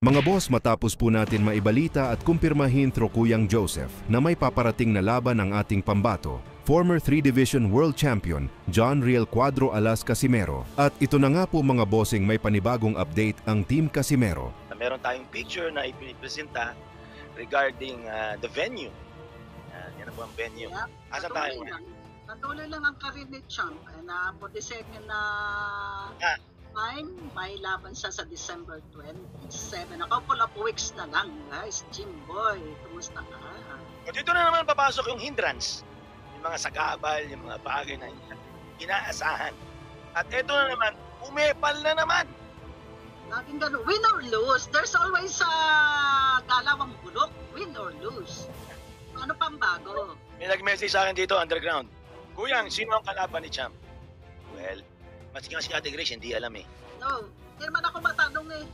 Mga boss, matapos po natin maibalita at kumpirmahin through Kuyang Joseph na may paparating na laban ang ating pambato, former 3-Division World Champion John Riel Cuadro Alas Casimero. At ito na nga po mga bossing, may panibagong update ang Team Casimero. Meron tayong picture na ipinipresenta regarding the venue. Yan po ang venue. Yeah, Asa tayo? Patuloy lang ang career ni Champ na for the second time, may laban siya sa December 27. A couple of weeks na lang, guys. Jimboy, kumusta ka? At dito na naman papasok yung hindrance. Yung mga sagabal, yung mga bagay na inaasahan. At ito na naman, umepal na naman. Laging gano'n, win or lose. There's always a dalawang bulok, win or lose. Ano pang bago? May nag-message sa akin dito, underground. Kuyang, sino ang kalaban ni Champ? Well, maski nga si Ate Grace, hindi alam eh. No, hindi naman ako matanong eh.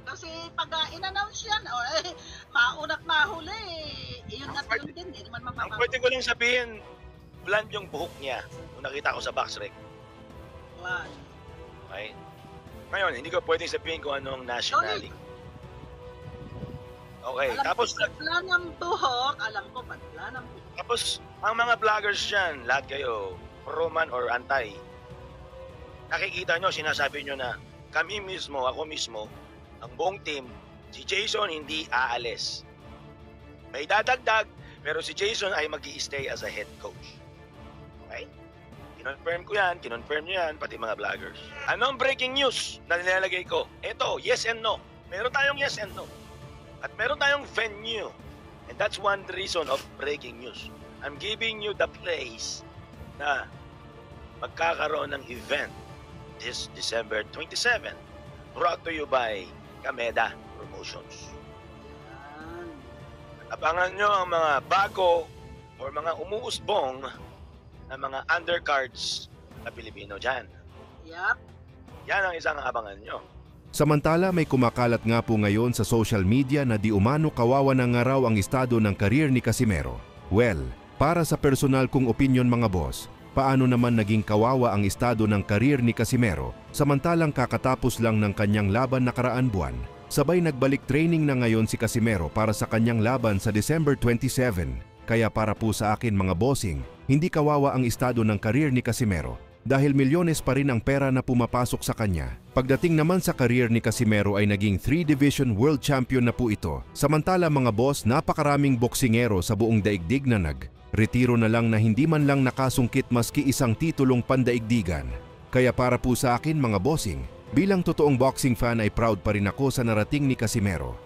Kasi pag in-announce yan, maunat mahuli eh. Yun at yun din, hindi naman Ang pwede ko lang sabihin, blonde yung buhok niya nung nakita ko sa box rec. Blonde. Okay? Ngayon, hindi ko pwedeng sabihin kung anong nationality. Okay, Alam tapos... Patla ng buhok, alam ko patla ng buhok. Tapos, ang mga vloggers dyan, lahat kayo, pro-man or anti, nakikita nyo, sinasabi nyo na kami mismo, ako mismo, ang buong team, si Jason hindi aalis. May dadagdag, pero si Jason ay mag-i-stay as a head coach. Okay? Kinonfirm ko yan, kinonfirm nyo yan, pati mga vloggers. Anong breaking news na nilalagay ko? Ito, yes and no. Meron tayong yes and no. At meron tayong venue. And that's one reason of breaking news. I'm giving you the place na magkakaroon ng event this December 27, brought to you by Kameda Promotions. Abangan nyo ang mga bago or mga umuusbong na mga undercards na Pilipino dyan. Yup. Yan ang isang abangan nyo. Samantala, may kumakalat nga po ngayon sa social media na di umano kawawa na nga raw ang estado ng career ni Casimero. Well, para sa personal kong opinion mga boss, paano naman naging kawawa ang estado ng career ni Casimero samantalang kakatapos lang ng kanyang laban nakaraan buwan? Sabay nagbalik training na ngayon si Casimero para sa kanyang laban sa December 27. Kaya para po sa akin mga bossing, hindi kawawa ang estado ng career ni Casimero dahil milyones pa rin ang pera na pumapasok sa kanya. Pagdating naman sa career ni Casimero ay naging 3-Division World Champion na po ito. Samantala mga boss, napakaraming boksingero sa buong daigdig na retiro na lang na hindi man lang nakasungkit maski isang titulong pandaigdigan. Kaya para po sa akin mga bossing, bilang totoong boxing fan ay proud pa rin ako sa narating ni Casimero.